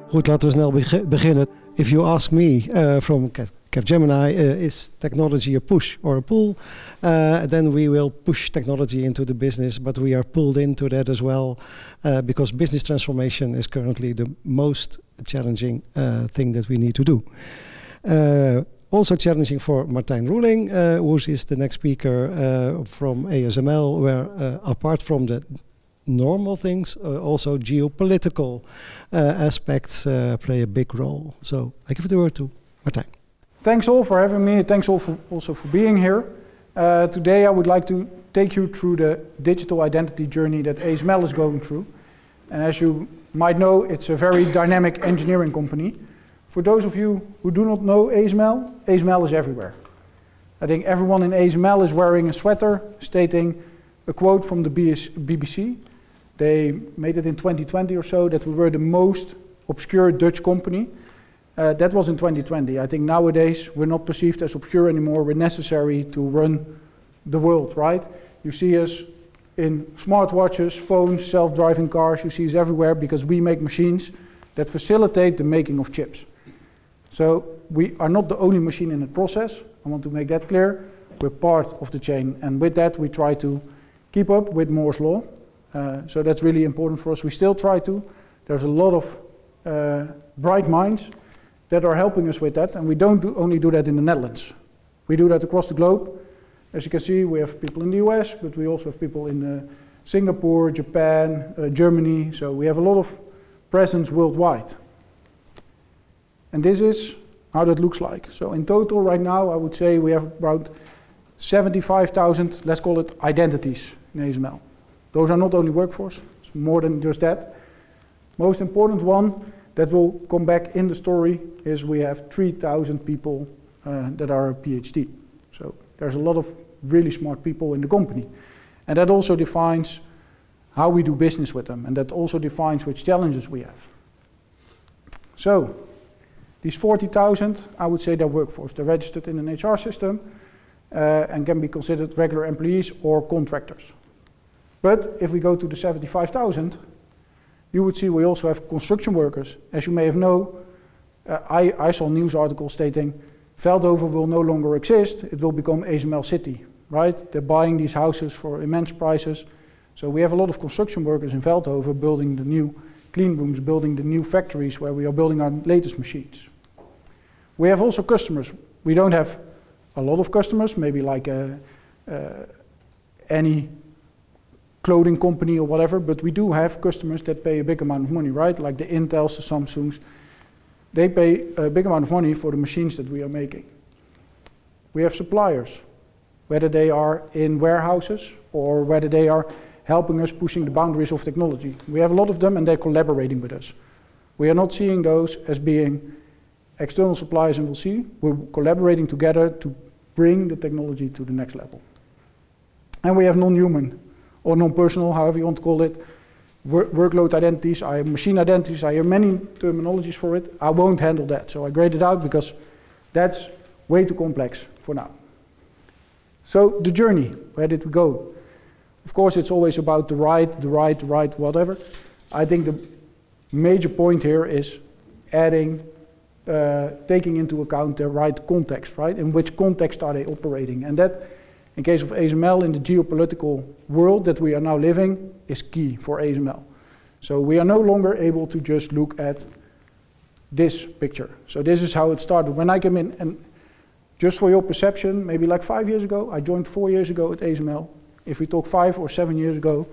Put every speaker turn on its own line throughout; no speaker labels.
Goed, laten we snel beginnen. If you ask me from Gemini, is technology a push or a pull? Then we will push technology into the business, but we are pulled into that as well because business transformation is currently the most challenging thing that we need to do. Also challenging for Martijn Roeling, who is the next speaker from ASML, where apart from the normal things, also geopolitical aspects play a big role. So I give the word to Martijn.
Thanks all for having me. Thanks all also for being here. Today I would like to take you through the digital identity journey that ASML is going through. And as you might know, it's a very dynamic engineering company. For those of you who do not know ASML, ASML is everywhere. I think everyone in ASML is wearing a sweater stating a quote from the BBC. They made it in 2020 or so that we were the most obscure Dutch company. That was in 2020. I think nowadays we're not perceived as obscure anymore. We're necessary to run the world, right? You see us in smartwatches, phones, self-driving cars. You see us everywhere because we make machines that facilitate the making of chips. So we are not the only machine in the process. I want to make that clear. We're part of the chain. And with that, we try to keep up with Moore's law. So that's really important for us. We still try to. There's a lot of bright minds that are helping us with that. And we don't only do that in the Netherlands. We do that across the globe. As you can see, we have people in the US, but we also have people in Singapore, Japan, Germany. So we have a lot of presence worldwide. And this is how that looks like. So in total right now, I would say we have about 75,000, let's call it identities in ASML. Those are not only workforce, it's more than just that. Most important one that will come back in the story is we have 3,000 people that are a PhD. So there's a lot of really smart people in the company. And that also defines how we do business with them. And that also defines which challenges we have. So these 40,000, I would say they're workforce. They're registered in an HR system and can be considered regular employees or contractors. But if we go to the 75,000, you would see we also have construction workers. As you may have known, I saw news articles stating Veldhoven will no longer exist, it will become ASML City, right? They're buying these houses for immense prices. So we have a lot of construction workers in Veldhoven building the new clean rooms, building the new factories where we are building our latest machines. We have also customers. We don't have a lot of customers, maybe like any clothing company or whatever, but we do have customers that pay a big amount of money, right? Like the Intels, the Samsungs. They pay a big amount of money for the machines that we are making. We have suppliers, whether they are in warehouses or whether they are helping us pushing the boundaries of technology. We have a lot of them and they're collaborating with us. We are not seeing those as being external suppliers, and we'll see. We're collaborating together to bring the technology to the next level. And we have non-human or non-personal, however you want to call it, workload identities, I have machine identities, I hear many terminologies for it. I won't handle that, so I grayed it out because that's way too complex for now. So the journey, where did we go? Of course, it's always about the right, whatever. I think the major point here is adding, taking into account the right context, right? In which context are they operating? And that, in case of ASML, in the geopolitical world that we are now living, is key for ASML. So we are no longer able to just look at this picture. So this is how it started. When I came in, and just for your perception, maybe like 5 years ago, I joined 4 years ago at ASML. If we talk 5 or 7 years ago,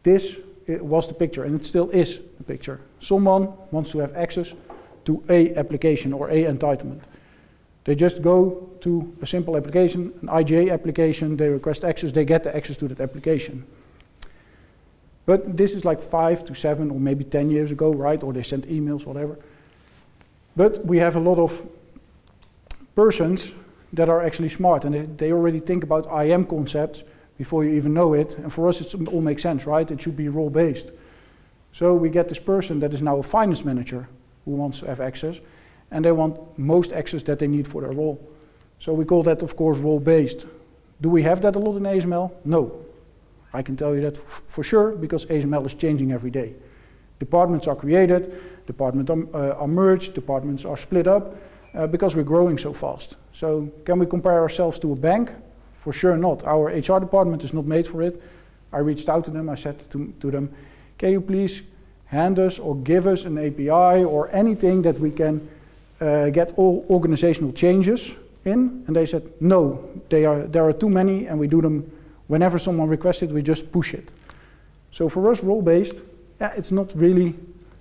this was the picture, and it still is the picture. Someone wants to have access to a application or a entitlement. They just go to a simple application, an IGA application, they request access, they get the access to that application. But this is like 5 to 7 or maybe 10 years ago, right? Or they sent emails, whatever. But we have a lot of persons that are actually smart, and they already think about IAM concepts before you even know it. And for us, it all makes sense, right? It should be role-based. So we get this person that is now a finance manager who wants to have access, and they want most access that they need for their role. So we call that, of course, role-based. Do we have that a lot in ASML? No. I can tell you that for sure, because ASML is changing every day. Departments are created, departments are merged, departments are split up because we're growing so fast. So can we compare ourselves to a bank? For sure not. Our HR department is not made for it. I reached out to them, I said to them, can you please hand us or give us an API or anything that we can get all organizational changes in? And they said, no, there are too many and we do them whenever someone requests it, we just push it. So for us, role-based, yeah, it's not really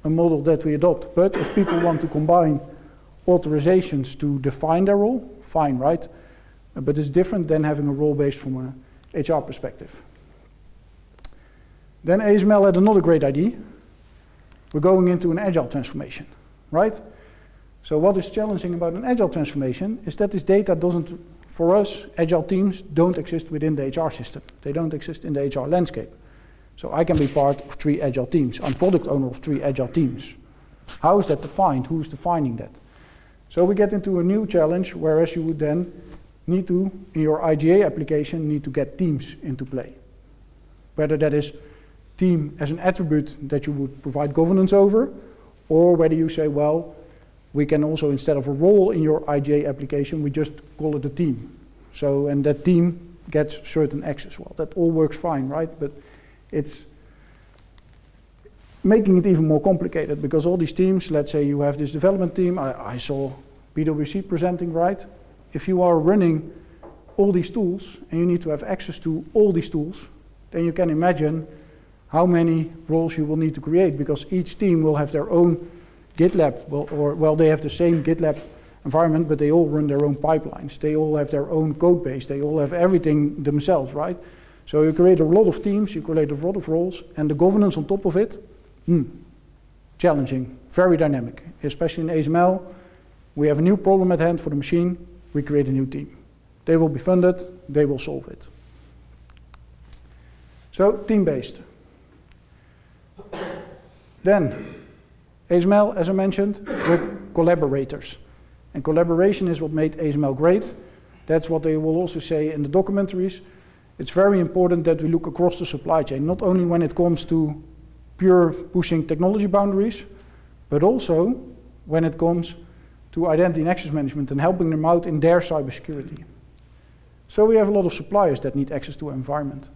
a model that we adopt. But if people want to combine authorizations to define their role, fine, right? But it's different than having a role-based from an HR perspective. Then ASML had another great idea. We're going into an agile transformation, right? So what is challenging about an agile transformation is that this data doesn't, for us, agile teams don't exist within the HR system. They don't exist in the HR landscape. So I can be part of 3 agile teams. I'm product owner of 3 agile teams. How is that defined? Who's defining that? So we get into a new challenge, whereas you would then need to, in your IGA application, need to get teams into play. Whether that is team as an attribute that you would provide governance over, or whether you say, well, we can also, instead of a role in your IGA application, we just call it a team. So, and that team gets certain access. Well, that all works fine, right? But it's making it even more complicated because all these teams, let's say you have this development team, I saw PwC presenting, right? If you are running all these tools and you need to have access to all these tools, then you can imagine how many roles you will need to create because each team will have their own GitLab, well, they have the same GitLab environment, but they all run their own pipelines. They all have their own code base. They all have everything themselves, right? So you create a lot of teams, you create a lot of roles, and the governance on top of it, challenging, very dynamic. Especially in ASML, we have a new problem at hand for the machine, we create a new team. They will be funded, they will solve it. So, team-based. Then, ASML, as I mentioned, we're collaborators. And collaboration is what made ASML great. That's what they will also say in the documentaries. It's very important that we look across the supply chain, not only when it comes to pure pushing technology boundaries, but also when it comes to identity and access management and helping them out in their cybersecurity. So we have a lot of suppliers that need access to our environment.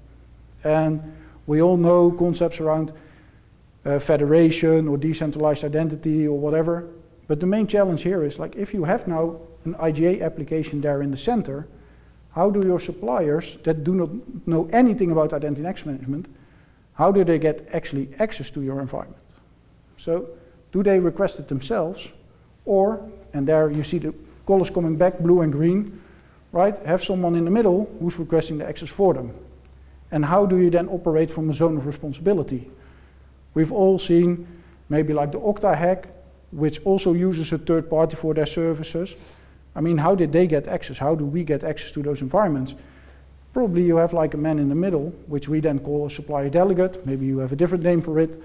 And we all know concepts around federation or decentralized identity or whatever. But the main challenge here is, like, if you have now an IGA application there in the center, how do your suppliers that do not know anything about identity and access management, how do they get actually access to your environment? So do they request it themselves, or, and there you see the colors coming back, blue and green, right? Have someone in the middle who's requesting the access for them. And how do you then operate from a zone of responsibility? We've all seen maybe like the Okta hack, which also uses a third party for their services. I mean, how did they get access? How do we get access to those environments? Probably you have like a man in the middle, which we then call a supplier delegate. Maybe you have a different name for it,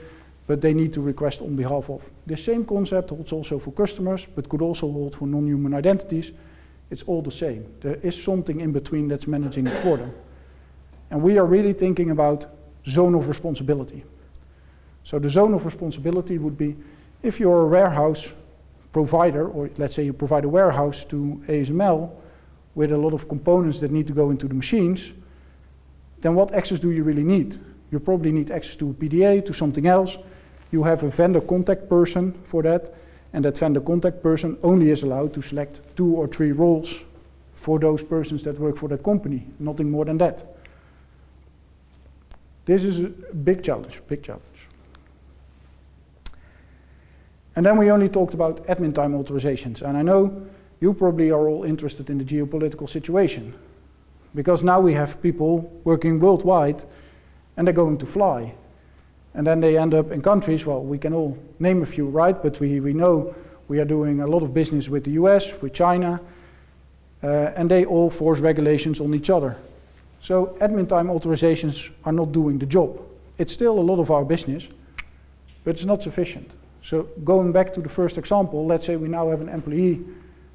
but they need to request on behalf of. The same concept holds also for customers, but could also hold for non-human identities. It's all the same. There is something in between that's managing it for them. And we are really thinking about zone of responsibility. So the zone of responsibility would be, if you're a warehouse provider, or let's say you provide a warehouse to ASML with a lot of components that need to go into the machines, then what access do you really need? You probably need access to a PDA, to something else. You have a vendor contact person for that, and that vendor contact person only is allowed to select 2 or 3 roles for those persons that work for that company, nothing more than that. This is a big challenge, big challenge. And then we only talked about admin time authorizations. And I know you probably are all interested in the geopolitical situation, because now we have people working worldwide and they're going to fly. And then they end up in countries, well, we can all name a few, right? But we know we are doing a lot of business with the US, with China, and they all force regulations on each other. So admin time authorizations are not doing the job. It's still a lot of our business, but it's not sufficient. So going back to the first example, let's say we now have an employee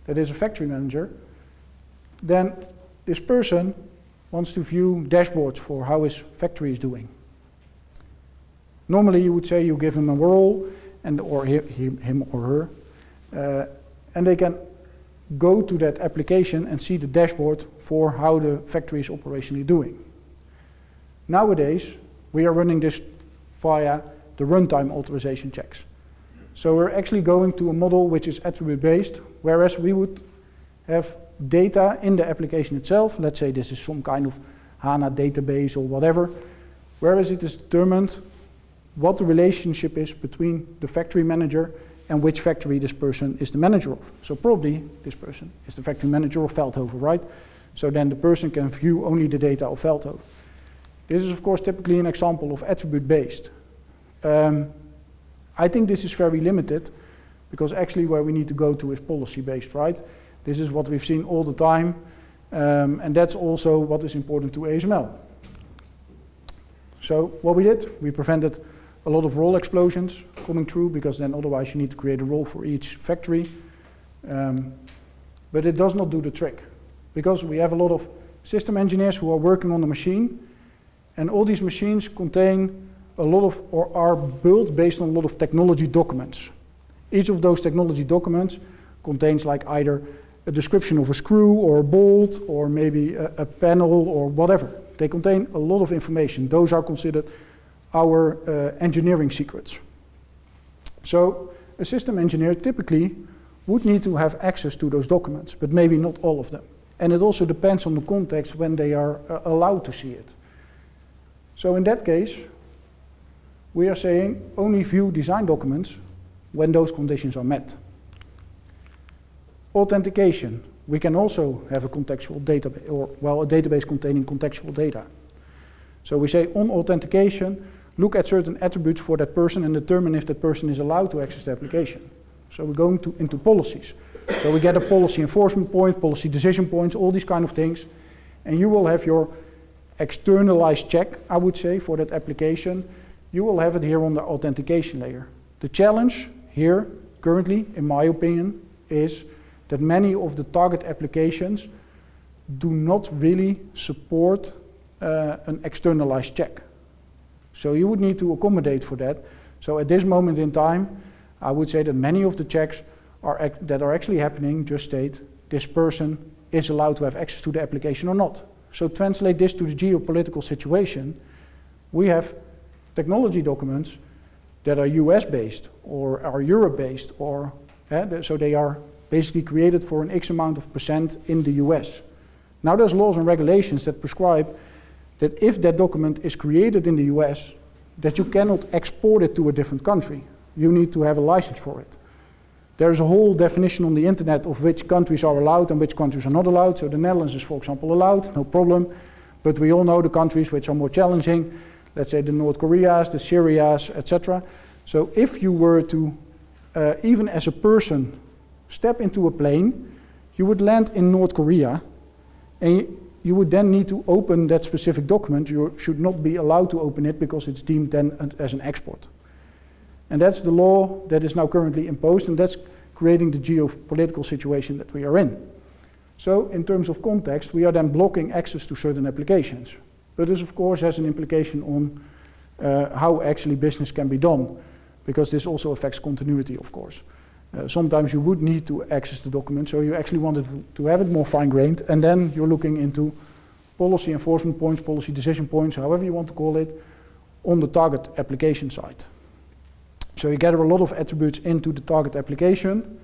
that is a factory manager, then this person wants to view dashboards for how his factory is doing. Normally you would say you give him a role, or him or her, and they can go to that application and see the dashboard for how the factory is operationally doing. Nowadays, we are running this via the runtime authorization checks. So we're actually going to a model which is attribute-based, whereas we would have data in the application itself. Let's say this is some kind of HANA database or whatever, whereas it is determined what the relationship is between the factory manager and which factory this person is the manager of. So probably this person is the factory manager of Veldhoven, right? So then the person can view only the data of Veldhoven. This is of course typically an example of attribute-based. I think this is very limited because actually where we need to go to is policy-based, right? This is what we've seen all the time, and that's also what is important to ASML. So what we did, we prevented a lot of role explosions coming through, because then otherwise you need to create a role for each factory. But it does not do the trick, because we have a lot of system engineers who are working on the machine, and all these machines contain a lot of, or are built based on a lot of technology documents. Each of those technology documents contains like either a description of a screw or a bolt or maybe a panel or whatever. They contain a lot of information. Those are considered our engineering secrets. So a system engineer typically would need to have access to those documents, but maybe not all of them. And it also depends on the context when they are allowed to see it. So in that case, we are saying only view design documents when those conditions are met. Authentication. We can also have a contextual database, or well, a database containing contextual data. So we say on authentication, look at certain attributes for that person and determine if that person is allowed to access the application. So we're going into policies. So we get a policy enforcement point, policy decision points, all these kind of things. And you will have your externalized check, I would say, for that application. You will have it here on the authentication layer. The challenge here, currently, in my opinion, is that many of the target applications do not really support an externalized check. So you would need to accommodate for that. So at this moment in time, I would say that many of the checks that are actually happening just state this person is allowed to have access to the application or not. So translate this to the geopolitical situation. We have technology documents that are US-based or are Europe-based, or so they are basically created for an X amount of percent in the US. Now there's laws and regulations that prescribe that if that document is created in the US, that you cannot export it to a different country. You need to have a license for it. There's a whole definition on the internet of which countries are allowed and which countries are not allowed. So the Netherlands is, for example, allowed, no problem. But we all know the countries which are more challenging, let's say the North Koreas, the Syrias, etc. So if you were to, even as a person, step into a plane, you would land in North Korea, and you would then need to open that specific document. You should not be allowed to open it because it's deemed then as an export. And that's the law that is now currently imposed, and that's creating the geopolitical situation that we are in. So in terms of context, we are then blocking access to certain applications. But this of course has an implication on how actually business can be done, because this also affects continuity, of course. Sometimes you would need to access the document, so you actually wanted to have it more fine-grained, and then you're looking into policy enforcement points, policy decision points, however you want to call it, on the target application side. So you gather a lot of attributes into the target application,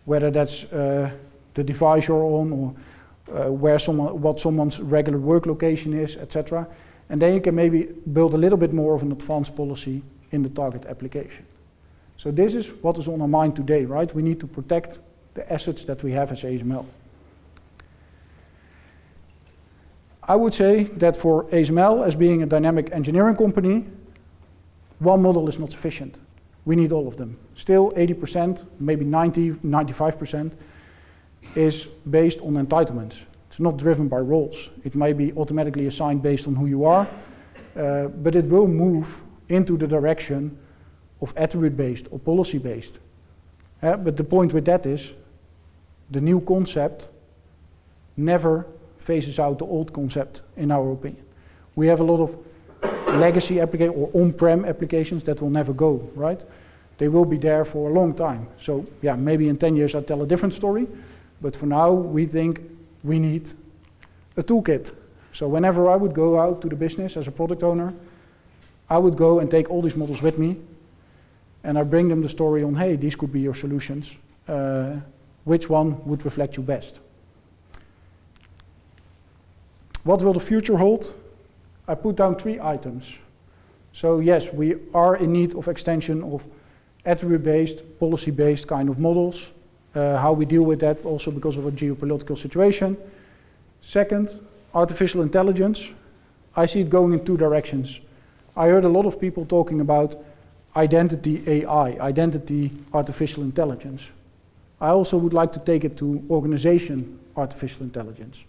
whether that's the device you're on, or what someone's regular work location is, etc. And then you can maybe build a little bit more of an advanced policy in the target application. So this is what is on our mind today, right? We need to protect the assets that we have as ASML. I would say that for ASML, as being a dynamic engineering company, one model is not sufficient. We need all of them. Still 80%, maybe 90, 95% is based on entitlements. It's not driven by roles. It may be automatically assigned based on who you are, but it will move into the direction of attribute-based or policy-based. But the point with that is, the new concept never phases out the old concept, in our opinion. We have a lot of legacy applications or on-prem applications that will never go, right? They will be there for a long time. So yeah, maybe in 10 years I'll tell a different story, but for now we think we need a toolkit. So whenever I would go out to the business as a product owner, I would go and take all these models with me, and I bring them the story on, hey, these could be your solutions. Which one would reflect you best? What will the future hold? I put down 3 items. So yes, we are in need of extension of attribute-based, policy-based kind of models. How we deal with that also because of a geopolitical situation. Second, artificial intelligence. I see it going in 2 directions. I heard a lot of people talking about identity AI, identity artificial intelligence. I also would like to take it to organization artificial intelligence.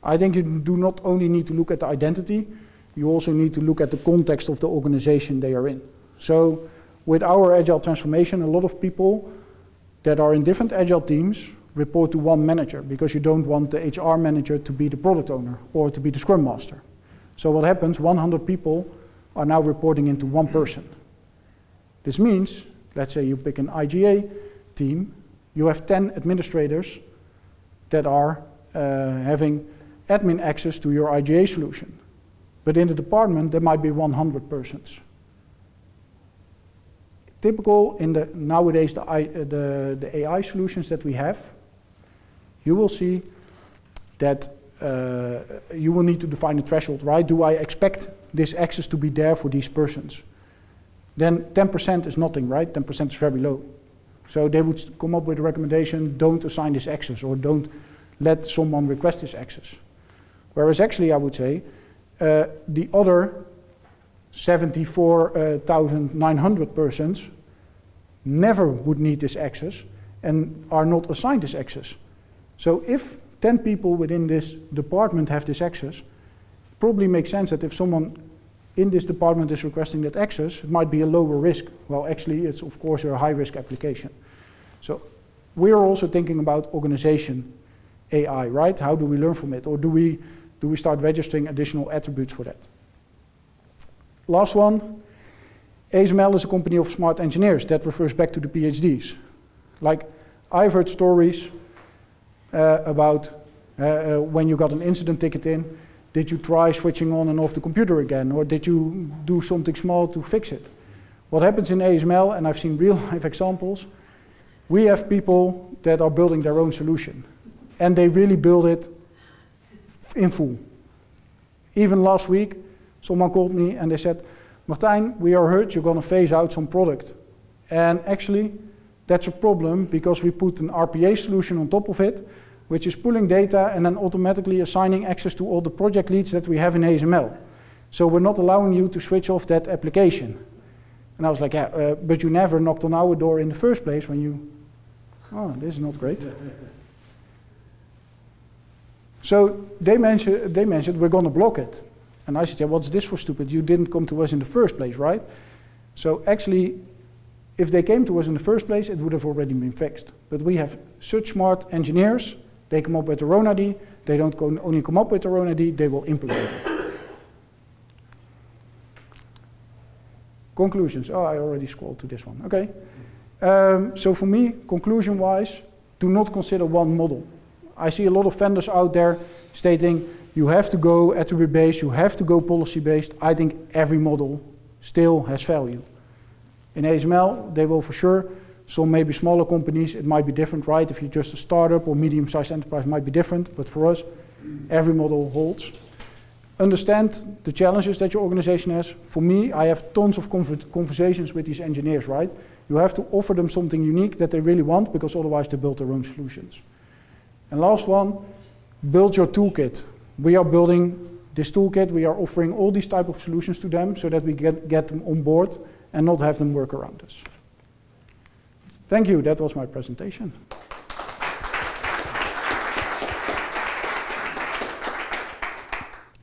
I think you do not only need to look at the identity, you also need to look at the context of the organization they are in. So with our agile transformation, a lot of people that are in different agile teams report to one manager because you don't want the HR manager to be the product owner or to be the scrum master. So what happens, 100 people are now reporting into one person. This means, let's say you pick an IGA team, you have 10 administrators that are having admin access to your IGA solution. But in the department, there might be 100 persons. Typical in the nowadays the AI solutions that we have, you will see that you will need to define a threshold, right? Do I expect this access to be there for these persons? Then 10% is nothing, right? 10% is very low. So they would come up with a recommendation, don't assign this access or don't let someone request this access. Whereas actually I would say the other 74,900 persons never would need this access and are not assigned this access. So if 10 people within this department have this access, it probably makes sense that if someone in this department is requesting that access, it might be a lower risk. Well, actually, it's of course a high-risk application. So we are also thinking about organization AI, right? How do we learn from it? Or do we start registering additional attributes for that? Last one, ASML is a company of smart engineers. That refers back to the PhDs. Like, I've heard stories about when you got an incident ticket in, did you try switching on and off the computer again? Or did you do something small to fix it? What happens in ASML, and I've seen real life examples, we have people that are building their own solution. And they really build it in full. Even last week, someone called me and they said, Martijn, we are heard you're going to phase out some product. And actually, that's a problem because we put an RPA solution on top of it, which is pulling data and then automatically assigning access to all the project leads that we have in ASML. So we're not allowing you to switch off that application. And I was like, yeah, but you never knocked on our door in the first place when you, oh, this is not great. So they mentioned we're going to block it. And I said, yeah, what's this for stupid? You didn't come to us in the first place, right? So actually, if they came to us in the first place, it would have already been fixed. But we have such smart engineers, they come up with their own ID, they don't only come up with their own ID, they will implement it. Conclusions. Oh, I already scrolled to this one. Okay. So for me, conclusion-wise, do not consider one model. I see a lot of vendors out there stating you have to go attribute-based, you have to go policy-based. I think every model still has value. In ASML, they will for sure. Some maybe smaller companies, it might be different, right? If you're just a startup or medium-sized enterprise, it might be different. But for us, every model holds. Understand the challenges that your organization has. For me, I have tons of conversations with these engineers, right? You have to offer them something unique that they really want, because otherwise they build their own solutions. And last one, build your toolkit. We are building this toolkit. We are offering all these type of solutions to them so that we get them on board and not have them work around us. Thank you. That was my presentation.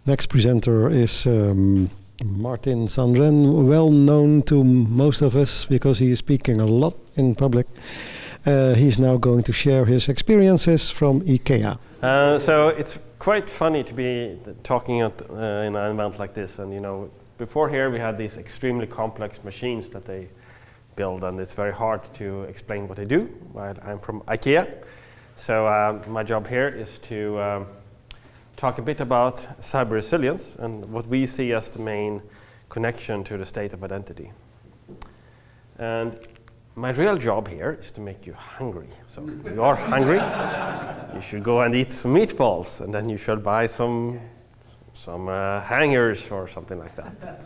Next presenter is Martijn Sandren, well known to most of us because he is speaking a lot in public. He's now going to share his experiences from IKEA.
So it's quite funny to be talking at in an event like this, and you know, before here we had these extremely complex machines that they build, and it's very hard to explain what they do. I'm from IKEA, so my job here is to talk a bit about cyber resilience and what we see as the main connection to the state of identity. And my real job here is to make you hungry. So if you are hungry, you should go and eat some meatballs, and then you should buy some hangers or something like that.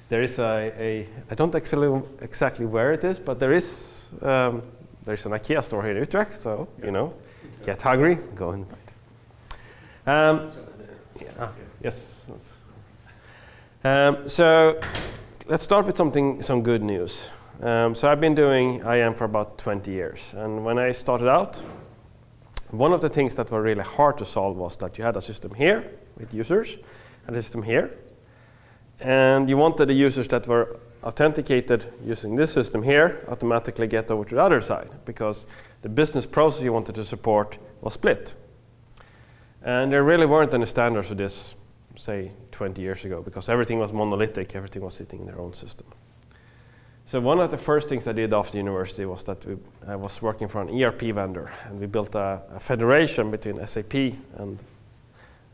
There is I don't exactly where it is, but there's an IKEA store here in Utrecht, so you know, get hungry, go and buy it. Yes. So let's start with some good news. So I've been doing IAM for about 20 years, and when I started out, one of the things that were really hard to solve was that you had a system here with users and a system here, and you wanted the users that were authenticated using this system here automatically get over to the other side, because the business process you wanted to support was split. And there really weren't any standards for this, say, 20 years ago, because everything was monolithic, everything was sitting in their own system. So one of the first things I did after university was that I was working for an ERP vendor, and we built a federation between SAP and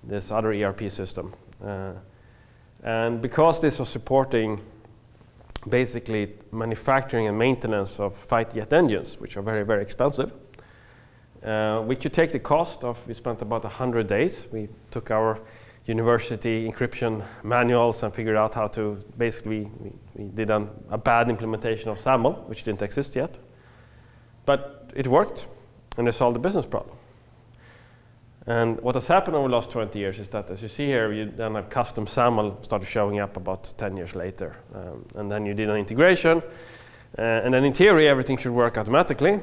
this other ERP system. And because this was supporting basically manufacturing and maintenance of fighter jet engines, which are very, very expensive, we could take the cost of, we spent about 100 days. We took our university encryption manuals and figured out how to, basically, we did a bad implementation of SAML, which didn't exist yet. But it worked, and it solved the business problem. And what has happened over the last 20 years is that, as you see here, you then have custom SAML started showing up about 10 years later. And then you did an integration, and then in theory, everything should work automatically.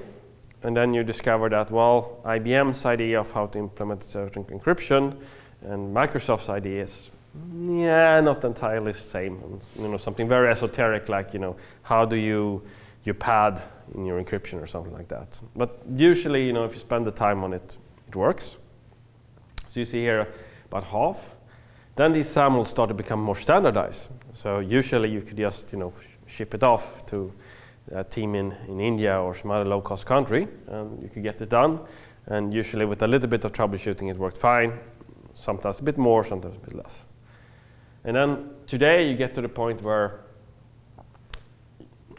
And then you discover that, well, IBM's idea of how to implement certain encryption and Microsoft's idea is, yeah, not entirely the same. And, you know, something very esoteric, like, you know, how do you pad in your encryption or something like that. But usually, you know, if you spend the time on it, it works. So you see here about half. Then these SAMLs start to become more standardized. So usually you could just, you know, ship it off to a team in India or some other low-cost country, and you could get it done. And usually with a little bit of troubleshooting, it worked fine. Sometimes a bit more, sometimes a bit less. And then today you get to the point where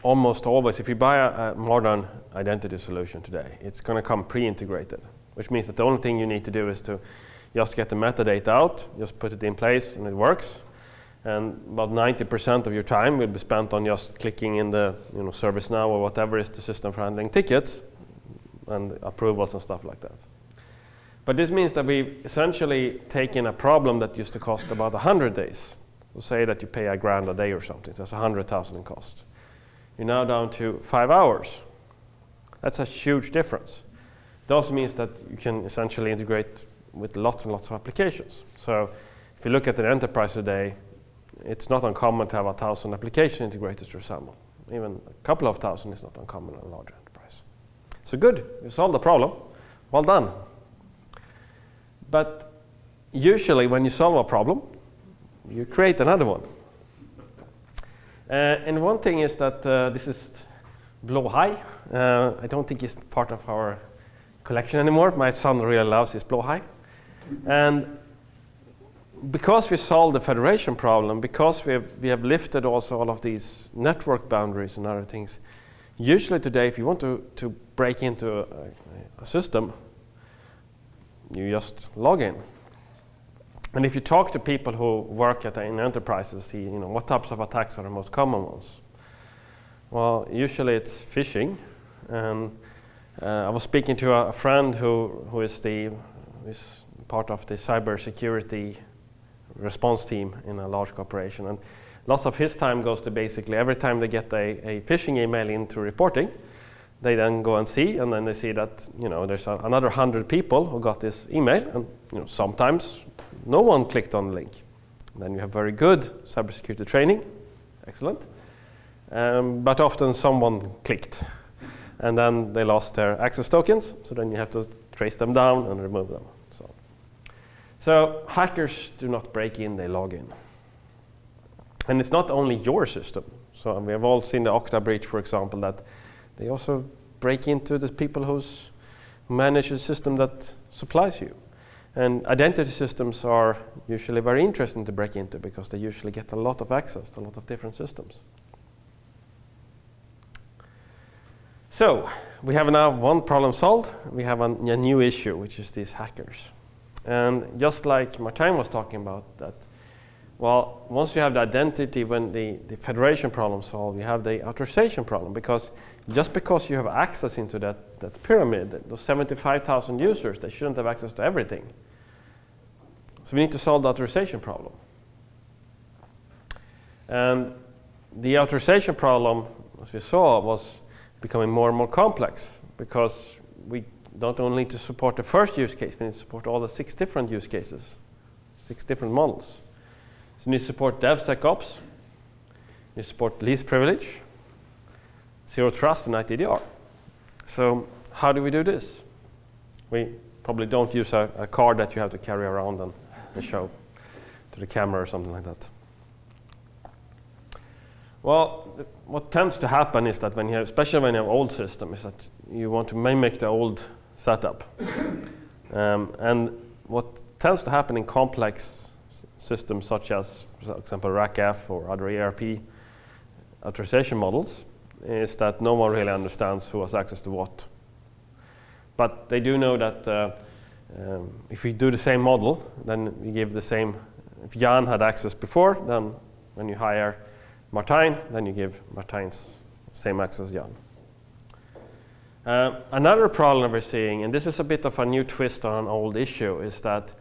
almost always, if you buy a modern identity solution today, it's going to come pre-integrated, which means that the only thing you need to do is to just get the metadata out, just put it in place, and it works. And about 90% of your time will be spent on just clicking in the, you know, ServiceNow or whatever is the system for handling tickets and approvals and stuff like that. But this means that we've essentially taken a problem that used to cost about 100 days. So say that you pay $1,000 a day or something, that's 100,000 in cost. You're now down to 5 hours. That's a huge difference. It also means that you can essentially integrate with lots and lots of applications. So if you look at an enterprise today, it's not uncommon to have 1,000 application integrators through SAML. Even a couple of thousand is not uncommon in a larger enterprise. So good, you solved the problem. Well done. But usually when you solve a problem, you create another one. And one thing is that this is Blåhaj. I don't think it's part of our collection anymore. My son really loves this Blåhaj. And because we solved the federation problem, because we have lifted also all of these network boundaries and other things, usually today if you want to break into a system, you just log in. And if you talk to people who work in enterprises, you know, what types of attacks are the most common ones? Well, usually it's phishing. And I was speaking to a friend who is part of the cybersecurity response team in a large corporation, and lots of his time goes to basically every time they get a phishing email into reporting, they then go and see, and then they see that, you know, there's another 100 people who got this email, and, you know, sometimes no one clicked on the link. And then you have very good cybersecurity training, excellent, but often someone clicked, and then they lost their access tokens, so then you have to trace them down and remove them. So hackers do not break in, they log in. And it's not only your system. So we have all seen the Okta breach, for example, that they also break into the people who manage the system that supplies you. And identity systems are usually very interesting to break into because they usually get a lot of access to a lot of different systems. So we have now one problem solved. We have a new issue, which is these hackers. And just like Martijn was talking about, that, well, once you have the identity, when the federation problem solved, you have the authorization problem, because just because you have access into that pyramid, those 75,000 users, they shouldn't have access to everything. So we need to solve the authorization problem. And the authorization problem, as we saw, was becoming more and more complex, because we don't only need to support the first use case, we need to support all the 6 different use cases, 6 different models. So we need to support DevSecOps, we need to support least privilege, zero trust, and ITDR. So how do we do this? We probably don't use a card that you have to carry around and show to the camera or something like that. Well, what tends to happen is that when you have, especially when you have old system, is that you want to mimic the old setup. And what tends to happen in complex systems such as, for example, RACF or other ERP authorization models is that no one really understands who has access to what. But they do know that if we do the same model, then we give the same. If Jan had access before, then when you hire Martijn, then you give Martijn's same access as Jan. Another problem we're seeing, and this is a bit of a new twist on an old issue, is that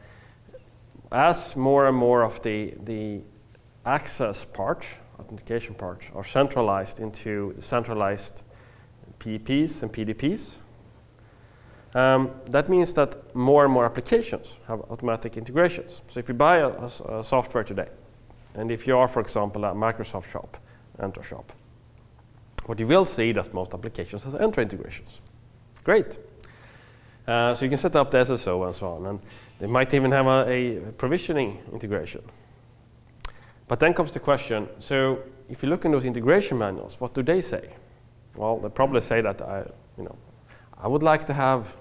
as more and more of the access part, authentication part, are centralized into centralized PEPs and PDPs, that means that more and more applications have automatic integrations. So if you buy a software today, and if you are, for example, a Microsoft shop, Enter shop, what you will see that most applications has Enter integrations. Great. So you can set up the SSO and so on, and they might even have a provisioning integration. But then comes the question, so if you look in those integration manuals, what do they say? Well, they probably say that I would like to have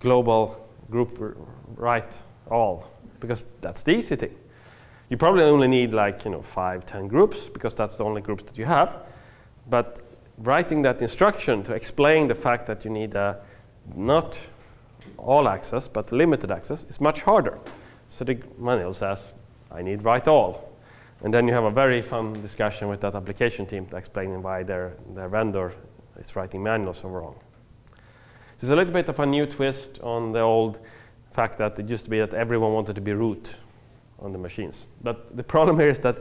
global group write all, because that's the easy thing. You probably only need like 5, 10 groups, because that's the only groups that you have. But writing that instruction to explain the fact that you need not all access, but limited access is much harder. So the manual says, I need write all. And then you have a very fun discussion with that application team to explaining why their vendor is writing manuals so wrong. There's a little bit of a new twist on the old fact that it used to be that everyone wanted to be root on the machines. But the problem here is that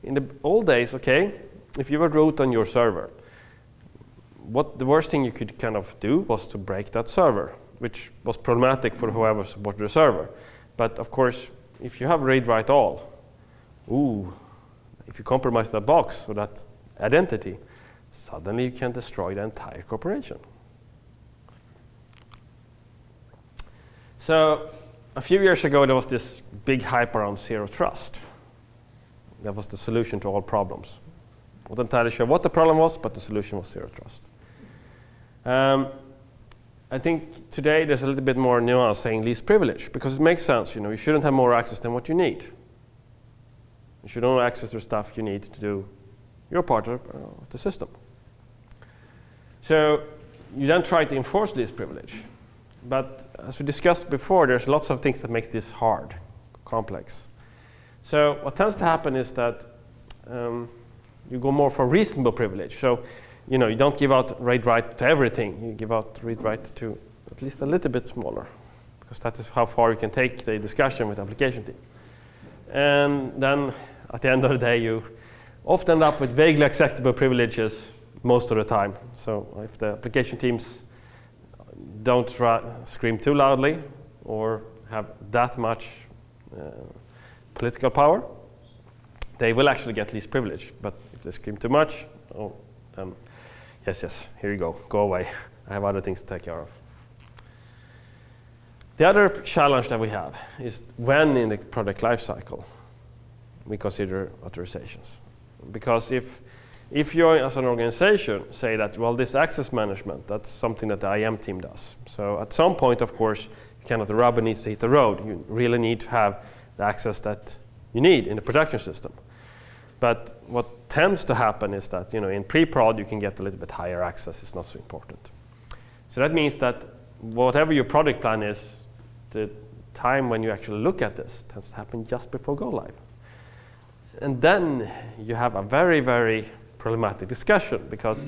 in the old days, okay, if you were root on your server, the worst thing you could kind of do was to break that server, which was problematic for whoever supported the server. But of course, if you have read-write all, if you compromise that box or that identity, suddenly you can destroy the entire corporation. So a few years ago, there was this big hype around zero trust. That was the solution to all problems. Not entirely sure what the problem was, but the solution was zero trust. I think today there's a little bit more nuance saying least privilege, because it makes sense. You shouldn't have more access than what you need. You should only access the stuff you need to do your part of the system. So you then try to enforce least privilege. But as we discussed before, there's lots of things that make this hard, complex. So what tends to happen is that you go more for reasonable privilege. So you don't give out read-write to everything. You give out read-write to at least a little bit smaller, because that is how far you can take the discussion with the application team. And then at the end of the day, you often end up with vaguely acceptable privileges most of the time. So if the application teams don't scream too loudly or have that much political power, they will actually get least privilege. But if they scream too much, yes, here you go away. I have other things to take care of. The other challenge that we have is when in the product lifecycle we consider authorizations. Because if you as an organization say that, well, this access management, that's something that the IAM team does. So at some point, of course, the rubber needs to hit the road. You really need to have the access that you need in the production system. But what tends to happen is that, in pre-prod, you can get a little bit higher access. It's not so important. So that means that whatever your product plan is, the time when you actually look at this tends to happen just before go live. And then you have a very, very problematic discussion, because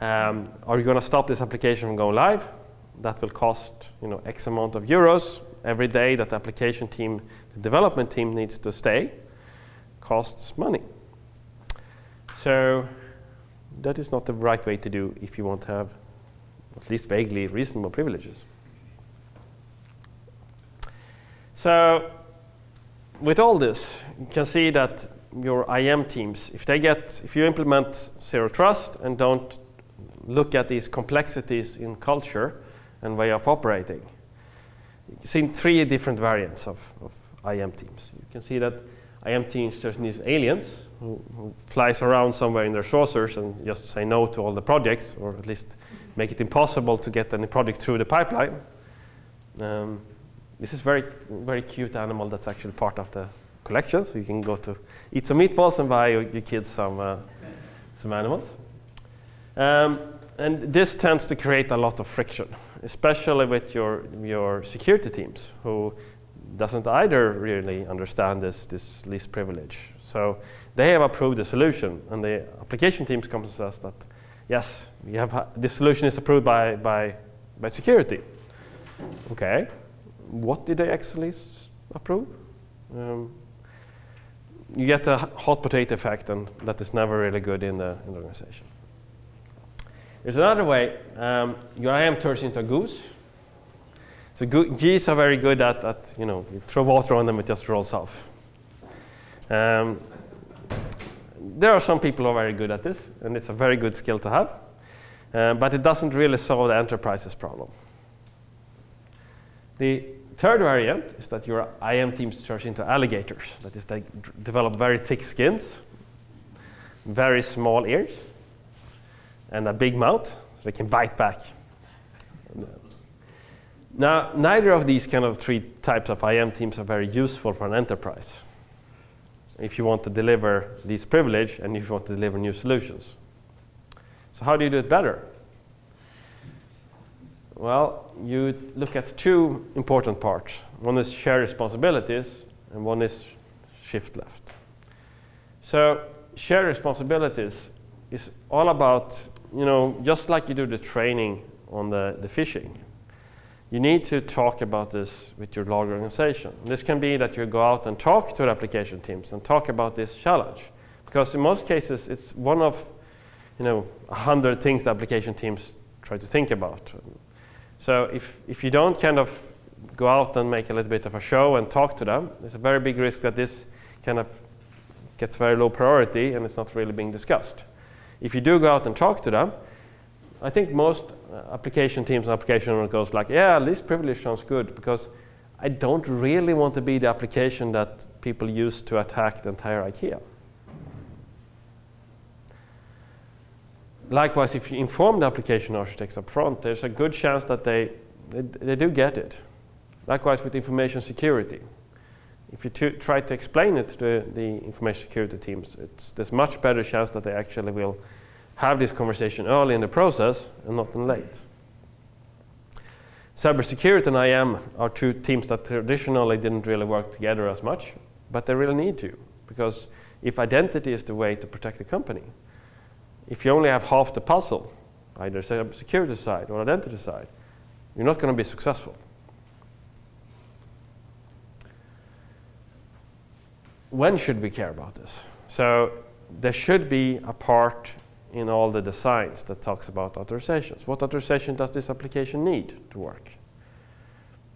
are you going to stop this application from going live? That will cost X amount of euros every day that the application team, the development team needs to stay, costs money. So that is not the right way to do if you want to have at least vaguely reasonable privileges. So with all this, you can see that your IAM teams, if you implement zero trust and don't look at these complexities in culture and way of operating, you see 3 different variants of IAM teams. You can see that IAM teams, there's these aliens who flies around somewhere in their saucers and just say no to all the projects, or at least make it impossible to get any project through the pipeline. This is very, very cute animal that's actually part of the collection, so you can go to eat some meatballs and buy your kids some animals. And this tends to create a lot of friction, especially with your security teams, who doesn't either really understand this least privilege. So they have approved the solution, and the application teams come to us that, yes, this solution is approved by security. Okay, what did they actually approve? You get a hot potato effect, and that is never really good in the organization. There's another way. Your IAM turns into a goose. So geese are very good at you throw water on them, it just rolls off. There are some people who are very good at this, and it's a very good skill to have. But it doesn't really solve the enterprise's problem. The third variant is that your IAM teams turn into alligators. That is, they develop very thick skins, very small ears, and a big mouth, so they can bite back. Now, neither of these kind of 3 types of IAM teams are very useful for an enterprise if you want to deliver these privilege and if you want to deliver new solutions. So how do you do it better? Well, you look at 2 important parts. One is share responsibilities, and one is shift left. So share responsibilities is all about, just like you do the training on the phishing. You need to talk about this with your large organization. This can be that you go out and talk to the application teams and talk about this challenge. Because in most cases, it's one of 100 things the application teams try to think about. So if you don't kind of go out and make a little bit of a show and talk to them, there's a very big risk that this kind of gets very low priority and it's not really being discussed. If you do go out and talk to them, I think most application teams and application owners goes like, yeah, least privilege sounds good, because I don't really want to be the application that people use to attack the entire IKEA. Likewise, if you inform the application architects up front, there's a good chance that they do get it. Likewise with information security. If you try to explain it to the information security teams, there's much better chance that they actually will have this conversation early in the process and not late. Cybersecurity and IAM are 2 teams that traditionally didn't really work together as much, but they really need to, because if identity is the way to protect the company, if you only have half the puzzle, either cybersecurity side or identity side, you're not going to be successful. When should we care about this? So there should be a part in all the designs that talks about authorizations. What authorization does this application need to work?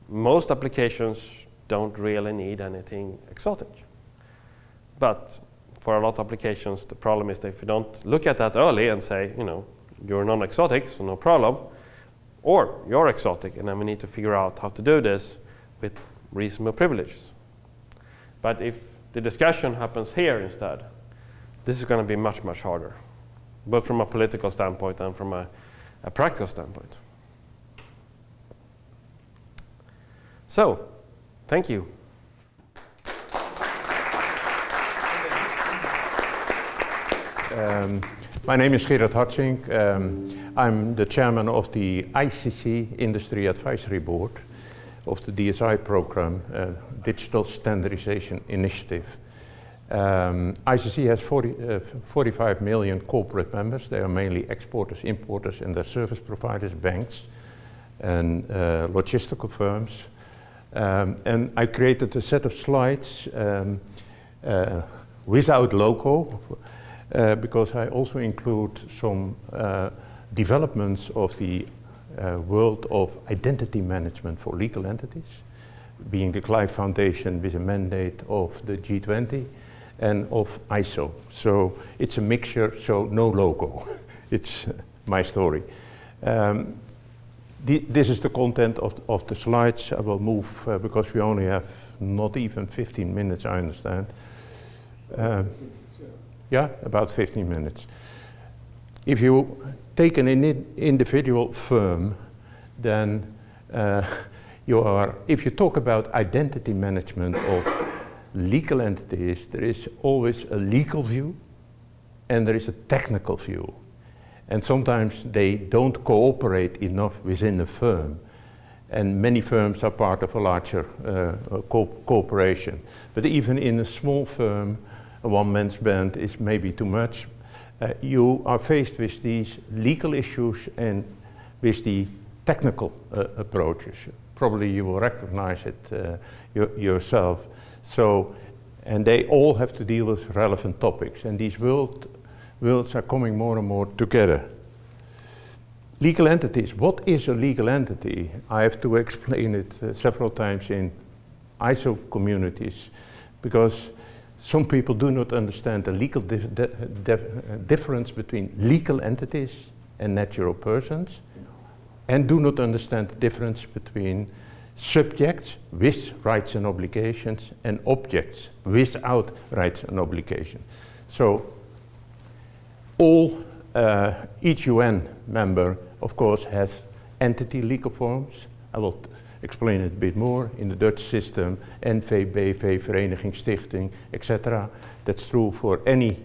Most applications don't really need anything exotic. But for a lot of applications, the problem is that if you don't look at that early and say, you're non-exotic, so no problem, or you're exotic, and then we need to figure out how to do this with reasonable privileges. But if the discussion happens here instead, this is going to be much, much harder, both from a political standpoint and from a practical standpoint. So, thank you.
My name is Gerard Hartsink. I'm the chairman of the ICC Industry Advisory Board of the DSI program, Digital Standardization Initiative. ICC has 45 million corporate members. They are mainly exporters, importers, and their service providers, banks, and logistical firms. And I created a set of slides without logo, because I also include some developments of the world of identity management for legal entities, being the Clive Foundation with a mandate of the G20 and of ISO. So it's a mixture, so no logo. It's my story. This is the content of the slides. I will move because we only have not even 15 minutes, I understand. Yeah, about 15 minutes. If you take an individual firm, then if you talk about identity management of legal entities, there is always a legal view and there is a technical view. And sometimes they don't cooperate enough within a firm. And many firms are part of a larger corporation. But even in a small firm, a one-man's band is maybe too much. You are faced with these legal issues and with the technical approaches. Probably you will recognize it yourself. So, and they all have to deal with relevant topics. And these worlds are coming more and more together. Legal entities. What is a legal entity? I have to explain it several times in ISO communities, because some people do not understand the legal difference between legal entities and natural persons, and do not understand the difference between subjects with rights and obligations and objects without rights and obligations. So each UN member, of course, has entity legal forms. I will explain it a bit more. In the Dutch system, NV, BV, Vereniging, Stichting, etc. That's true for any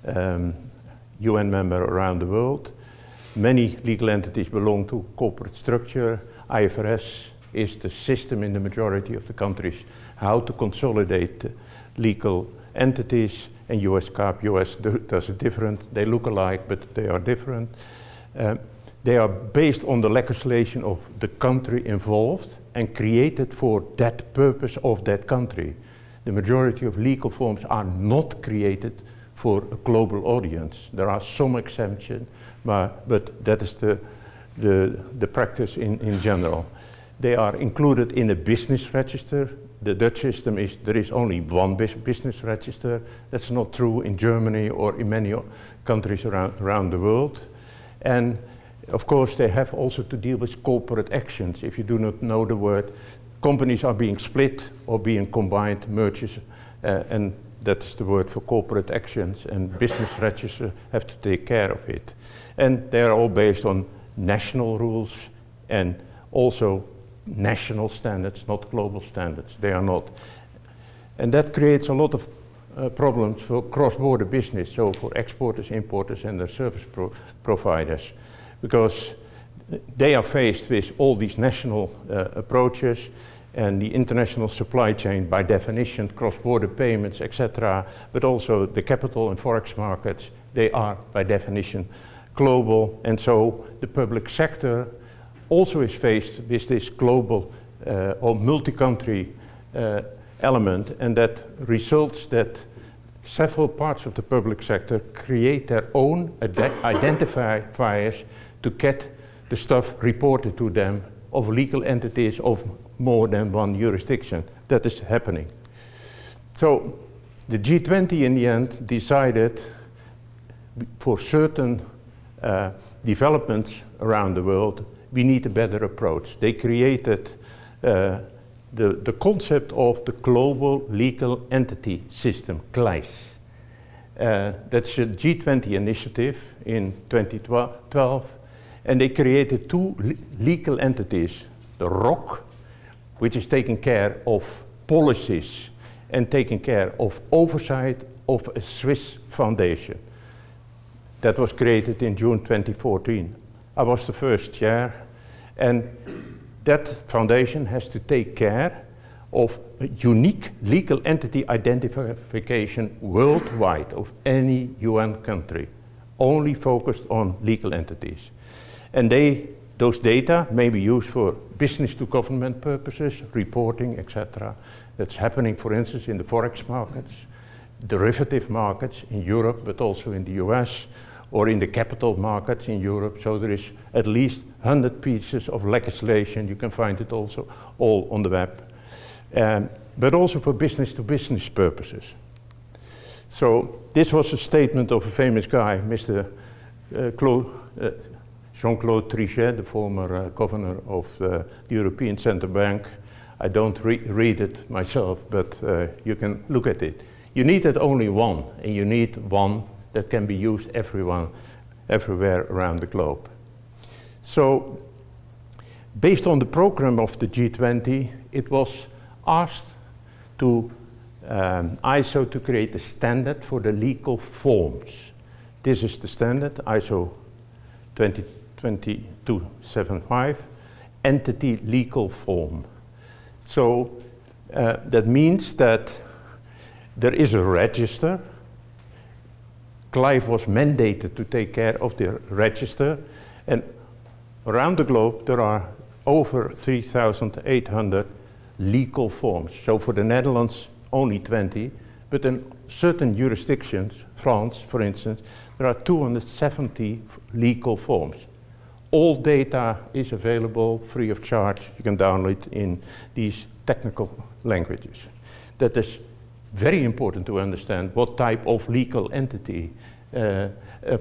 UN member around the world. Many legal entities belong to corporate structure. IFRS is the system in the majority of the countries how to consolidate legal entities, and US GAAP, US does it different. They look alike, but they are different. They are based on the legislation of the country involved and created for that purpose of that country. The majority of legal forms are not created for a global audience. There are some exemptions, but that is the practice in general. They are included in a business register. The Dutch system is there is only one business register. That's not true in Germany or in many countries around the world. And of course, they have also to deal with corporate actions. If you do not know the word, companies are being split or being combined, mergers, and that is the word for corporate actions, and business registers have to take care of it. And they are all based on national rules and also national standards, not global standards. They are not. And that creates a lot of problems for cross-border business, so for exporters, importers, and their service providers, because they are faced with all these national approaches, and the international supply chain, by definition, cross-border payments, etc., but also the capital and forex markets, they are by definition global, and so the public sector also is faced with this global or multi-country element, and that results that several parts of the public sector create their own identifiers to get the stuff reported to them of legal entities of more than one jurisdiction. That is happening. So the G20 in the end decided for certain developments around the world, we need a better approach. They created the concept of the global legal entity system, GLEIS. That's a G20 initiative in 2012, and they created two legal entities, the ROC, which is taking care of policies and taking care of oversight of a Swiss foundation. That was created in June 2014. I was the first chair, and that foundation has to take care of a unique legal entity identification worldwide of any UN country, only focused on legal entities. And those data may be used for business to government purposes, reporting, etc. That's happening, for instance, in the Forex markets, derivative markets in Europe, but also in the US, or in the capital markets in Europe. So there is at least 100 pieces of legislation. You can find it also all on the web. But also for business to business purposes. So this was a statement of a famous guy, Mr. Jean-Claude Trichet, the former governor of the European Central Bank. I don't read it myself, but you can look at it. You needed only one, and you need one that can be used everywhere around the globe. So, based on the program of the G20, it was asked to ISO to create a standard for the legal forms. This is the standard, ISO 22275, entity legal form. So that means that there is a register. Clive was mandated to take care of the register, and around the globe there are over 3,800 legal forms. So for the Netherlands, only 20, but in certain jurisdictions, France, for instance, there are 270 legal forms. All data is available free of charge. You can download in these technical languages. That is very important to understand what type of legal entity. A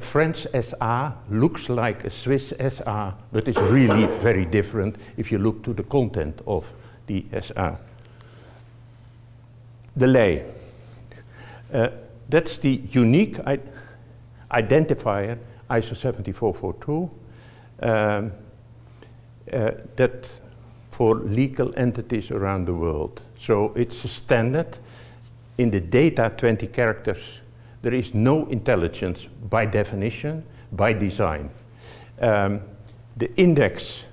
French SA looks like a Swiss SA, but it's really very different if you look to the content of the SA. The lay. That's the unique identifier, ISO 7442, that for legal entities around the world. So it's a standard. In the data 20 characters, there is no intelligence by definition, by design. The index,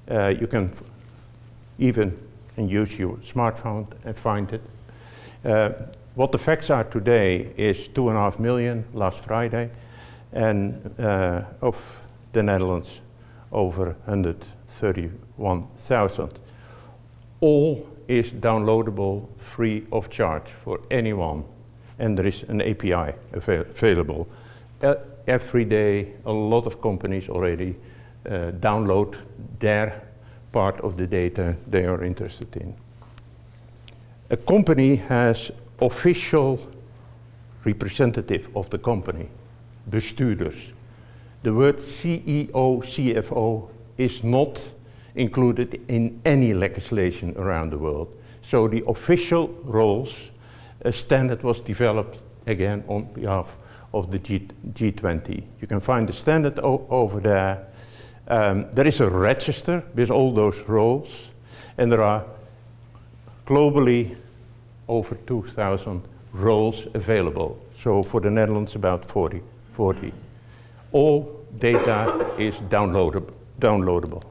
you can even use your smartphone and find it. What the facts are today is 2.5 million last Friday, and of the Netherlands, over 131,000. All is downloadable free of charge for anyone, and there is an API available. Every day, a lot of companies already download their part of the data they are interested in. A company has official representative of the company, bestuurders. The word CEO, CFO is not included in any legislation around the world. So the official roles, a standard was developed again on behalf of the G20. You can find the standard over there. There is a register with all those roles, and there are globally over 2,000 roles available. So for the Netherlands, about 40. All data is downloadable.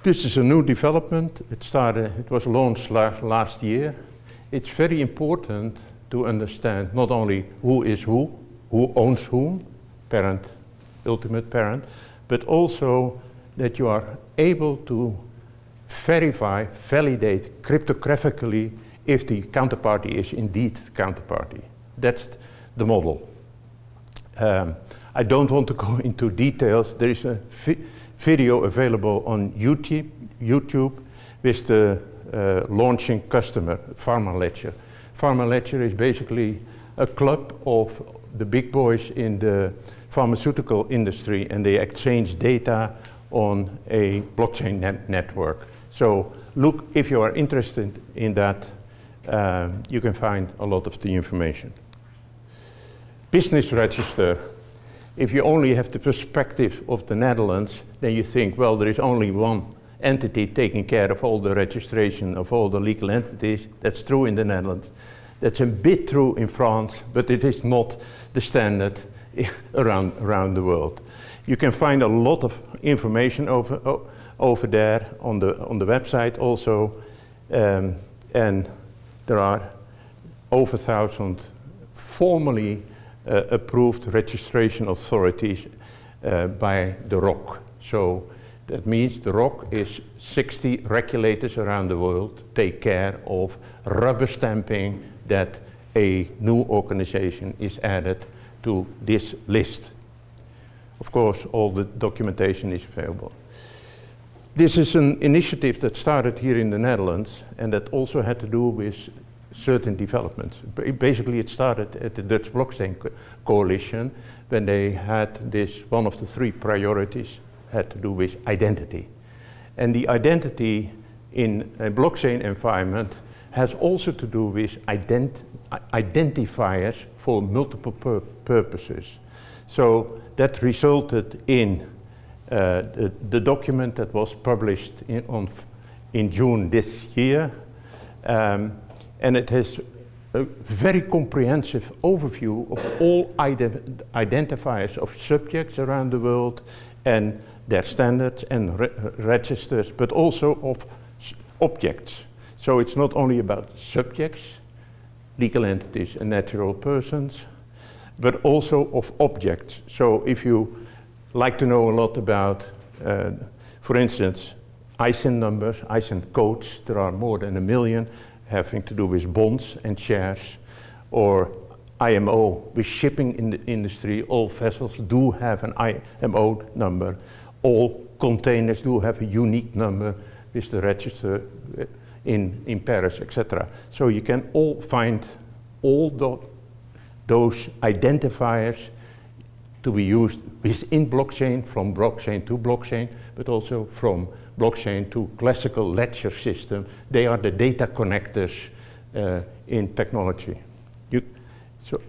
This is a new development. It was launched last year. It's very important to understand not only who is who owns whom, parent, ultimate parent, but also that you are able to verify, validate cryptographically if the counterparty is indeed the counterparty. That's the model. I don't want to go into details. There is a video available on YouTube with the launching customer, Pharma Ledger. Pharma Ledger is basically a club of the big boys in the pharmaceutical industry, and they exchange data on a blockchain network. So look, if you are interested in that, you can find a lot of the information. business register. If you only have the perspective of the Netherlands, then you think, well, there is only one entity taking care of all the registration of all the legal entities. That's true in the Netherlands. That's a bit true in France, but it is not the standard around the world. You can find a lot of information over there on the website also, and there are over 1,000 formally approved registration authorities by the ROC. So that means the ROC is 60 regulators around the world take care of rubber stamping that a new organization is added to this list. Of course, all the documentation is available. This is an initiative that started here in the Netherlands and that also had to do with certain developments. Basically, it started at the Dutch Blockchain Coalition when they had this, one of the 3 priorities had to do with identity. And the identity in a blockchain environment has also to do with identifiers for multiple purposes. So that resulted in the document that was published in June this year. And it has a very comprehensive overview of all identifiers of subjects around the world and their standards and registers, but also of objects. So it's not only about subjects, legal entities and natural persons, but also of objects. So if you like to know a lot about, for instance, ISIN numbers, ISIN codes, there are more than 1 million having to do with bonds and shares, or IMO, with shipping in the industry, all vessels do have an IMO number, all containers do have a unique number with the register in Paris, etc. So you can all find all those identifiers to be used within blockchain, from blockchain to blockchain, but also from blockchain to classical ledger system. They are the data connectors in technology. So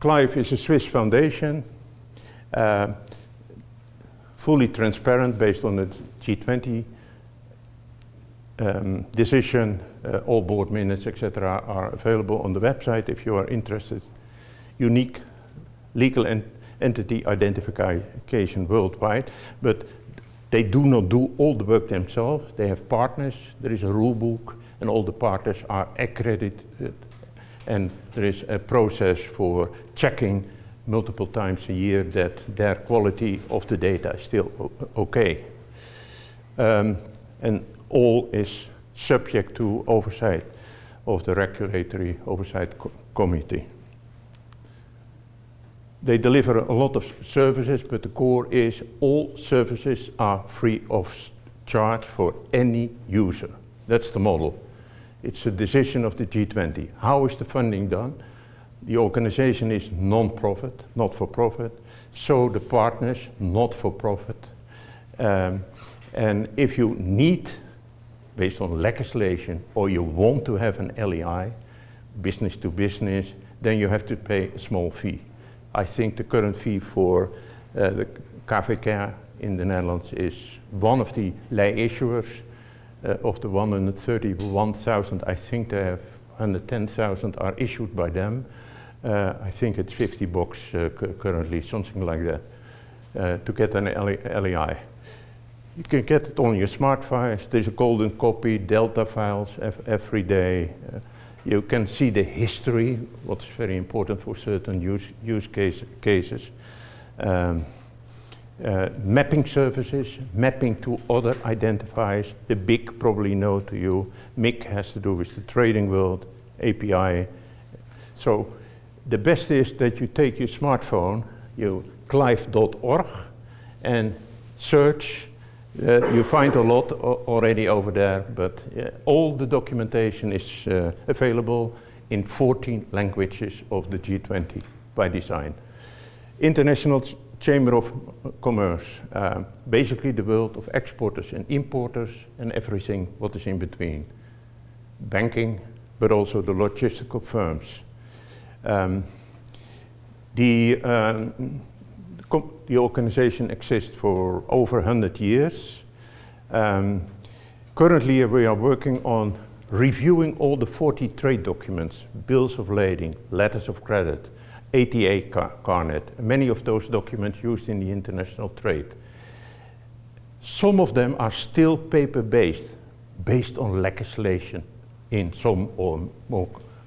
CLIVE is a Swiss foundation, fully transparent based on the G20 decision. All board minutes, etc., are available on the website if you are interested. Unique legal entity identification worldwide, but they do not do all the work themselves. They have partners, there is a rule book, and all the partners are accredited, and there is a process for checking multiple times a year that their quality of the data is still okay. And all is subject to oversight of the regulatory oversight committee. They deliver a lot of services, but the core is all services are free of charge for any user. That's the model. It's a decision of the G20. How is the funding done? The organization is non-profit, not for profit. So the partners, not for profit. And if you need, based on legislation, or you want to have an LEI, business to business, then you have to pay a small fee. I think the current fee for the KVK in the Netherlands is one of the lay issuers. Of the 131,000, I think they have 110,000 are issued by them. I think it's $50 currently, something like that, to get an LEI. You can get it on your smart files. There's a golden copy, Delta files every day. You can see the history, what's very important for certain use cases. Mapping services, mapping to other identifiers. The BIC probably know to you. MIC has to do with the trading world, API. So the best is that you take your smartphone, you clive.org, and search. You find a lot already over there, but all the documentation is available in 14 languages of the G20 by design. International Chamber of Commerce, basically the world of exporters and importers and everything what is in between. Banking, but also the logistical firms. The organization exists for over 100 years. Currently we are working on reviewing all the 40 trade documents, bills of lading, letters of credit, ATA carnet, many of those documents used in the international trade. Some of them are still paper-based, based on legislation in some or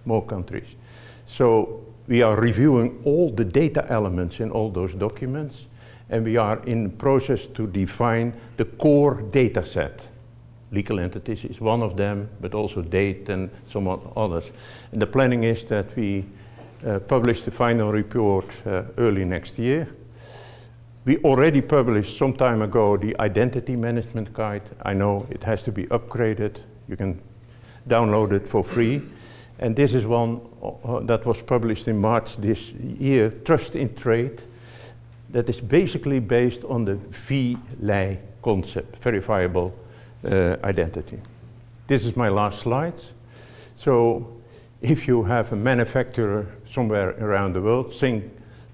more countries. So we are reviewing all the data elements in all those documents, and we are in the process to define the core data set. Legal entities is one of them, but also date and some others. And the planning is that we publish the final report early next year. We already published some time ago the identity management guide. I know it has to be upgraded. You can download it for free. And this is one that was published in March this year, Trust in Trade, that is basically based on the VLI concept, verifiable identity. This is my last slide. So if you have a manufacturer somewhere around the world, think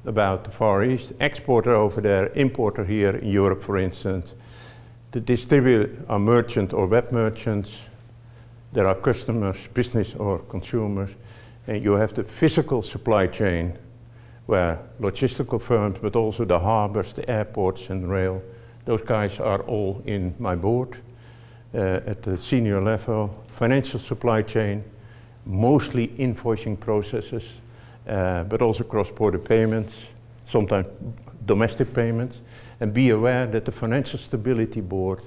about the Far East, exporter over there, importer here in Europe, for instance. The distributor are merchant or web merchants. There are customers, business or consumers. And you have the physical supply chain where logistical firms, but also the harbors, the airports and rail, those guys are all in my board. At the senior level, financial supply chain, mostly invoicing processes, but also cross-border payments, sometimes domestic payments. And be aware that the Financial Stability Board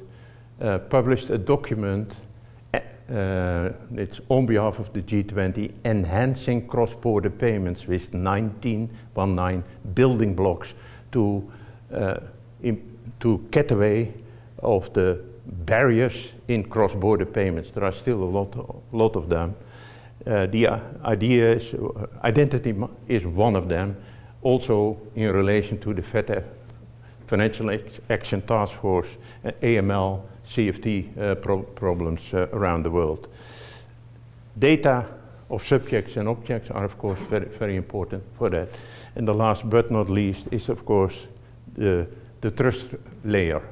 published a document, it's on behalf of the G20, enhancing cross-border payments with 19 building blocks to get away of the barriers in cross-border payments. There are still a lot of them. The idea is, identity is one of them, also in relation to the Financial Action Task Force, AML, CFT problems around the world. Data of subjects and objects are of course very, very important for that. And the last but not least is of course the trust layer.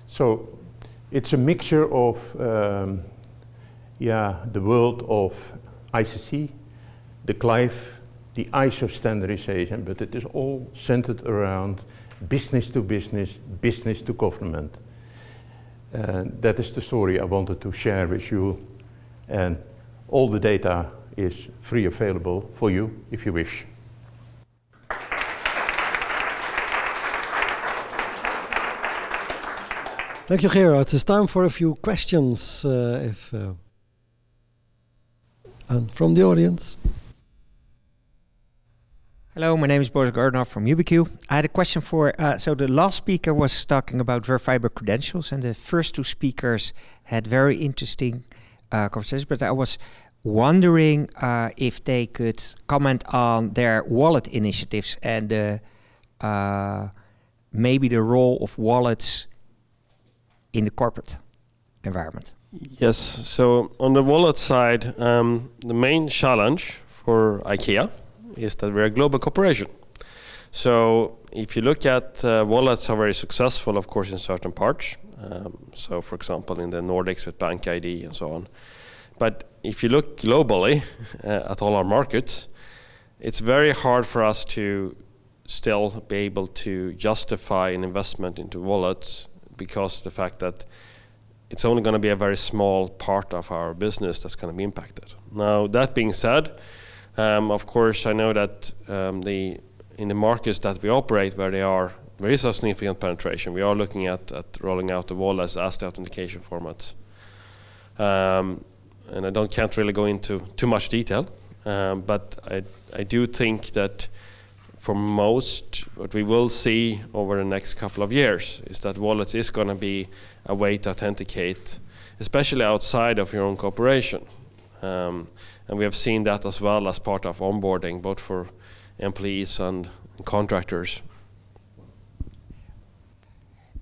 So it's a mixture of the world of ICC, the CLIVE, the ISO standardization, but it is all centered around business to business, business to government. And that is the story I wanted to share with you. And all the data is free available for you if you wish.
Thank you, Gerard. It's time for a few questions from the audience.
Hello, my name is Boris Gardner from UBQ. I had a question for, so the last speaker was talking about verifiable credentials, and the first two speakers had very interesting conversations, but I was wondering if they could comment on their wallet initiatives and maybe the role of wallets in the corporate environment.
Yes, so on the wallet side, the main challenge for IKEA is that we're a global corporation. So if you look at wallets are very successful, of course, in certain parts. So for example, in the Nordics with Bank ID and so on. But if you look globally at all our markets, it's very hard for us to still be able to justify an investment into wallets because of the fact that it's only going to be a very small part of our business that's going to be impacted. Now, that being said, of course, I know that in the markets that we operate where there is a significant penetration, we are looking at rolling out the wallets as the authentication formats. And I can't really go into too much detail, but I do think that for most, what we will see over the next couple of years is that wallets is going to be a way to authenticate, especially outside of your own corporation. And we have seen that as well as part of onboarding, both for employees and contractors.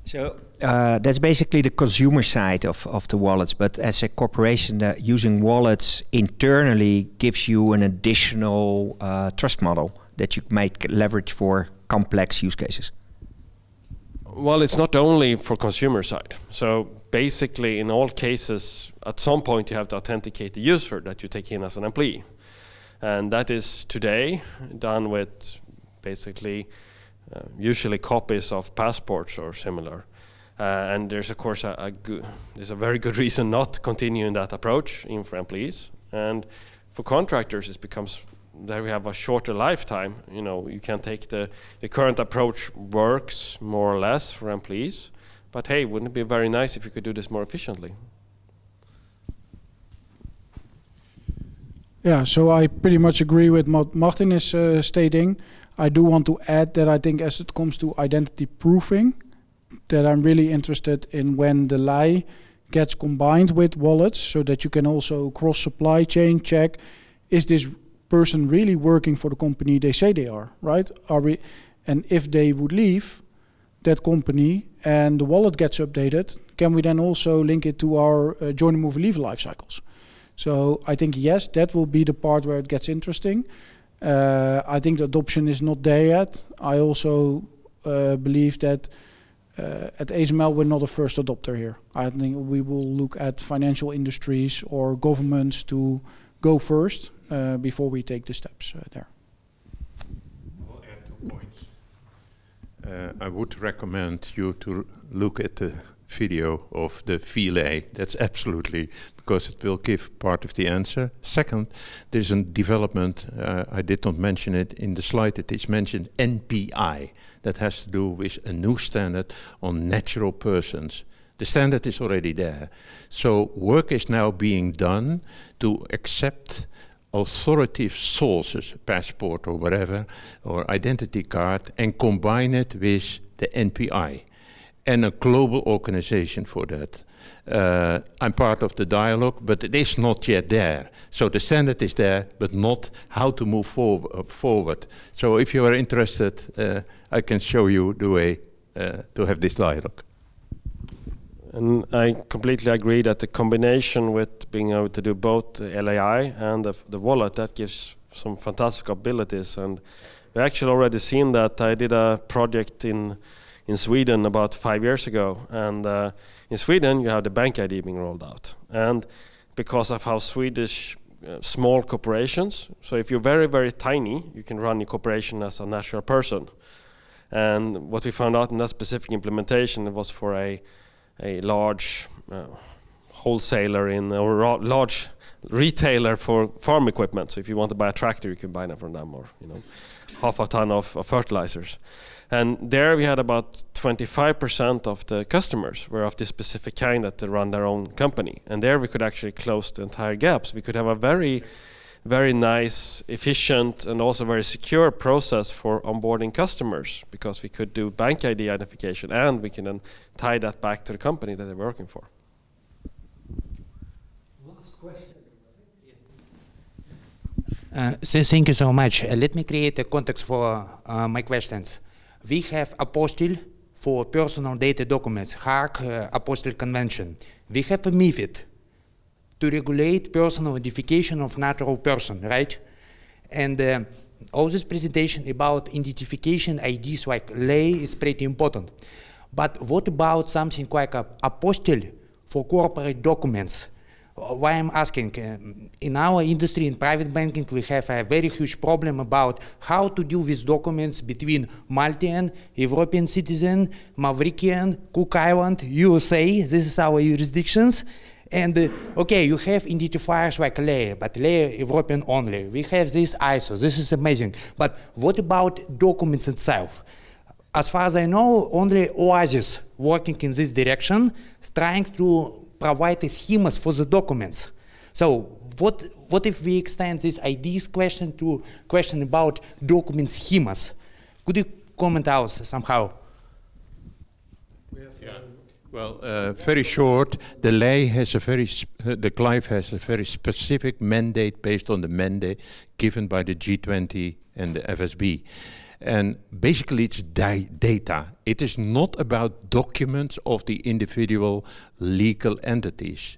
So that's basically the consumer side of the wallets, but as a corporation, using wallets internally gives you an additional trust model that you might leverage for complex use cases?
Well, it's not only for consumer side. So basically, in all cases, at some point you have to authenticate the user that you take in as an employee. And that is today done with basically usually copies of passports or similar. And there's of course there's a very good reason not continuing that approach in for employees. And for contractors, it becomes that we have a shorter lifetime. You know, you can take the current approach works more or less for employees, but hey, wouldn't it be very nice if you could do this more efficiently?
Yeah, so I pretty much agree with what Martin is stating. I do want to add that I think as it comes to identity proofing, that I'm really interested in when the LAI gets combined with wallets, so that you can also cross supply chain check, is this person really working for the company they say they are, right? And if they would leave that company and the wallet gets updated, can we then also link it to our join and move and leave life cycles? So I think, yes, that will be the part where it gets interesting. I think the adoption is not there yet. I also believe that at ASML we're not a first adopter here. I think we will look at financial industries or governments to go first before we take the steps there.
I'll add 2 points. I would recommend you to look at the video of the VLA. That's absolutely, because it will give part of the answer. Second, there's a development, I did not mention it in the slide, it is mentioned NPI. That has to do with a new standard on natural persons. The standard is already there. So work is now being done to accept authoritative sources, passport or whatever, or identity card, and combine it with the NPI. And a global organization for that. I'm part of the dialogue, but it is not yet there. So the standard is there, but not how to move forward. So if you are interested, I can show you the way to have this dialogue.
And I completely agree that the combination with being able to do both the LAI and the wallet, that gives some fantastic abilities. And we actually already seen that. I did a project in Sweden about 5 years ago, and in Sweden you have the bank ID being rolled out, and because of how Swedish small corporations, so if you're very, very tiny, you can run your corporation as a natural person. And what we found out in that specific implementation, it was for a large wholesaler or large retailer for farm equipment. So if you want to buy a tractor, you can buy them from them, or half a ton of fertilizers. And there we had about 25% of the customers were of this specific kind that they run their own company. And there we could actually close the entire gaps. We could have a very, very nice, efficient, and also very secure process for onboarding customers, because we could do bank ID identification and we can then tie that back to the company that they're working for.
Last question.
Thank you so much. Let me create a context for my questions. We have apostille for personal data documents, Hague Apostille Convention. We have a MiFID to regulate personal identification of natural person, right? And all this presentation about identification IDs like LAI is pretty important. But what about something like a apostille for corporate documents? Why I'm asking, in our industry, in private banking, we have a very huge problem about how to deal with documents between Maltese, European citizen, Mauritian, Cook Island, USA, this is our jurisdictions. And okay, you have identifiers like LAI, but LAI European only. We have this ISO, this is amazing. But what about documents itself? As far as I know, only Oasis working in this direction, trying to provide schemas for the documents. So what if we extend this IDs question to question about document schemas? Could you comment out somehow?
Yeah. Well, very short. The LAI has the CLIVE has a very specific mandate based on the mandate given by the G20 and the FSB. And basically it's data. It is not about documents of the individual legal entities.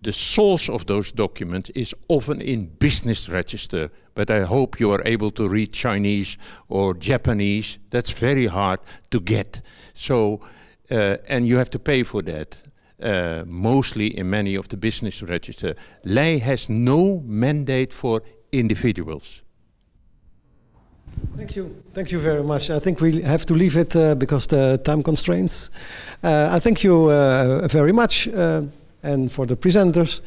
The source of those documents is often in business register, but I hope you are able to read Chinese or Japanese. That's very hard to get. So, and you have to pay for that, mostly in many of the business register. Lei has no mandate for individuals.
Thank you very much. I think we have to leave it because the time constraints. I thank you very much, and for the presenters.